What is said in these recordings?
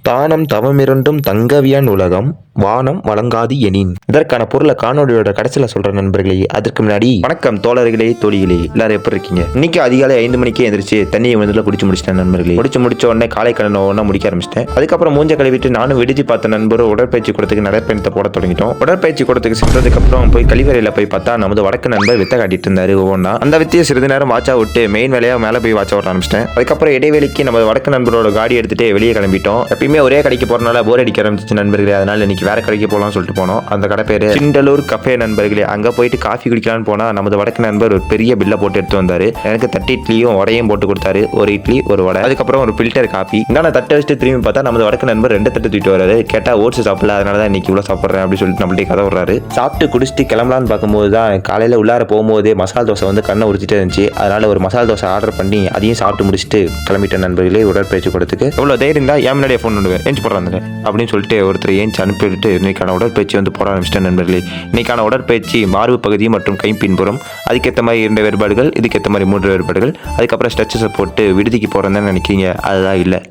தானம் தவமிரண்டும் தங்கவியான் உலகம் வானம் வழங்காது எனின். இதற்கான பொருளை காணொலியோட கடைசியில் சொல்ற நண்பர்களே. அதற்கு முன்னாடி வணக்கம் தோழர்களே, தோழிகளே, எல்லாரும் எப்படி இருக்கீங்க? இன்னைக்கு அதிகாலை 5 மணிக்கே எந்திரிச்சு தண்ணியை வந்து குடிச்சு முடிச்சிட்டேன் நண்பர்களே. முடிச்ச உடனே காலை கடன் ஒன்றா முடிக்க ஆரம்பிச்சிட்டேன். அதுக்கப்புறம் மூஞ்ச கழுவிட்டு நானும் விடுதி பார்த்த நண்பரும் உடற்பயிற்சி கூடத்துக்கு நடைப்பயணத்தை போட தொடங்கிட்டோம். உடற்பயிற்சி கூடத்துக்கு சென்றதுக்கு அப்புறம் போய் கழிவறையில போய் பார்த்தா நமது வடக்கு நண்பர் வித்த காட்டிட்டு இருந்தாரு ஒவ்வொன்றா. அந்த வித்தியை சிறிது நேரம் வாட்சா விட்டு மெயின் வேலையா மேலே போய் வாட்சா விட ஆரம்பிச்சிட்டேன். அதுக்கப்புறம் இடைவெளிக்கு நம்ம வடக்கு நண்பரோட காடி எடுத்துட்டு வெளியே கிளம்பிட்டோம். எப்பயுமே ஒரே கடைக்கு போறதுனால போர் அடிக்க ஆரம்பிச்சு நண்பர்களே. அதனால இன்னைக்கு வேற கடைக்கு போகலாம்னு சொல்லிட்டு போனோம். அந்த கடை பேரு சிண்டலூர் கஃபே நண்பர்களே. அங்க போயிட்டு காஃபி குடிக்கலாம்னு போனா நமது வடக்கு நண்பர் ஒரு பெரிய பில்லை போட்டு எடுத்து வந்தாரு. எனக்கு தட்டு இட்லியும் வடையும் போட்டு கொடுத்தாரு. ஒரு இட்லி ஒரு வடை, அதுக்கப்புறம் ஒரு ஃபில்டர் காஃபி. நான் தட்டை வச்சுட்டு திரும்பி பார்த்தா நமது வடக்கு நண்பர் 2 தட்டு தூக்கிட்டு வராரு. கேட்டா ஓட்ஸ் சாப்பிடல, அதனாலதான் இன்னைக்கு இவ்வளவு சாப்பிட்றேன் அப்படின்னு சொல்லிட்டு நம்மள்ட்ட கதை விடுறாரு. சாப்பிட்டு குடிச்சிட்டு கிளம்பலான்னு பார்க்கும்போது தான் காலையில உள்ளார போகும்போதே மசால் தோசை வந்து கண்ணை உரிச்சிட்டே இருந்துச்சு. அதனால ஒரு மசால் தோசை ஆர்டர் பண்ணி அதையும் சாப்பிட்டு முடிச்சுட்டு கிளம்பிட்ட நண்பர்களே. உடற்பயிற்சி கொடுத்துக்கு எவ்வளவு தைரியம் தான் என் முன்னாடியே ஃபோன் பண்ணுவேன் ஏஞ்சி போடுறாங்க அப்படின்னு சொல்லிட்டு ஒருத்தர் ஏஞ்சி அனுப்பிவிட்டு இன்னைக்கான உடற்பயிற்சி வந்து போட ஆரம்பிச்சிட்டேன் நண்பர்களே. இன்னைக்கான உடற்பயிற்சி மார்பு பகுதி மற்றும் கை பின்புறம். அதுக்கேற்ற மாதிரி 2 வேறுபாடுகள், இதுக்கேற்ற மாதிரி 3 வேறுபாடுகள். அதுக்கப்புறம் ஸ்ட்ரெச்சஸை போட்டு விடுதிக்கு போறேன்னு நினைக்கிறீங்க, அதுதான் இல்லை.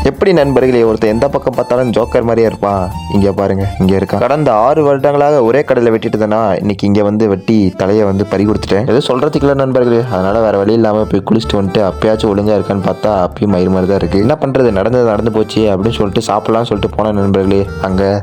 எப்படி நண்பர்களே, ஒருத்தர் எந்த பக்கம் பார்த்தாலும் ஜோக்கர் மாதிரியே இருப்பான். இங்கே பாருங்க, இங்கே இருக்கான். கடந்த 6 வருடங்களாக ஒரே கடையில் வெட்டிட்டுதானா, இன்னைக்கு இங்கே வந்து வெட்டி தலையை வந்து பறி கொடுத்துட்டேன். எதுவும் சொல்றதுக்குள்ள நண்பர்களே. அதனால வேற வழி இல்லாமல் போய் குளிச்சுட்டு வந்துட்டு அப்பயாச்சும் ஒழுங்கா இருக்கான்னு பார்த்தா அப்பயும் மயிர் மாதிரி தான் இருக்கு. என்ன பண்றது, நடந்து போச்சு அப்படின்னு சொல்லிட்டு சாப்பிடலாம்னு சொல்லிட்டு போனேன் நண்பர்களே. அங்க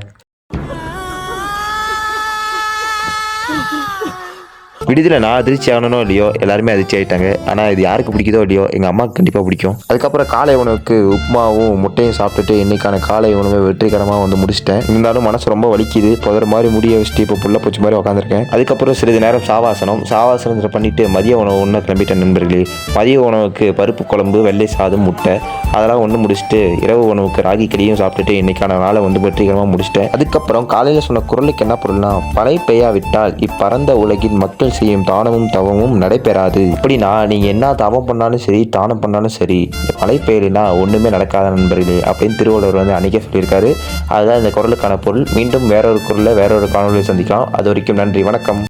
விடுதியில் நான் அதிர்ச்சி ஆகணும் இல்லையோ, எல்லாருமே அதிர்ச்சி ஆகிட்டாங்க. ஆனால் இது யாருக்கு பிடிக்குதோ இல்லையோ, எங்கள் அம்மாவுக்கு கண்டிப்பாக பிடிக்கும். அதுக்கப்புறம் காலை உணவுக்கு உப்புமாவும் முட்டையும் சாப்பிட்டுட்டு இன்னைக்கான காலை உணவை வெற்றிகரமாக வந்து முடிச்சிட்டேன். இருந்தாலும் மனசு ரொம்ப வலிக்குது. புதற மாதிரி முடிய வச்சுட்டு இப்போ புள்ள பூச்சி மாதிரி உட்காந்துருக்கேன். அதுக்கப்புறம் சிறிது நேரம் சாவாசனம் பண்ணிட்டு மதிய உணவு ஒன்று கிளம்பிட்டேன் நண்பர்களே. மதிய உணவுக்கு பருப்பு குழம்பு, வெள்ளை சாதம், முட்டை அதெல்லாம் ஒன்று முடிச்சுட்டு இரவு உணவுக்கு ராகி களியும் சாப்பிட்டுட்டு இன்னைக்கான நாளை வந்து வெற்றிகரமாக முடிச்சிட்டேன். அதுக்கப்புறம் காலையில் சொன்ன குரலுக்கு என்ன பொருள்னா, மழை பெய்யாவிட்டால் இப்பறந்த உலகின் மக்கள் செய்யும் தானமும் தவமும் நடைபெறாது. அப்படின்னா நீங்க என்ன தவம் பண்ணாலும் சரி, தானம் பண்ணாலும் சரி, மழை பெய்யலைன்னா ஒண்ணுமே நடக்காத நண்பர்களே அப்படின்னு திருவள்ளுவர் வந்து அன்னைக்கே சொல்லியிருக்காரு. அதுதான் இந்த குரலுக்கான பொருள். மீண்டும் வேறொரு குரல்ல வேறொரு காணொலியை சந்திக்கலாம். அது வரைக்கும் நன்றி, வணக்கம்.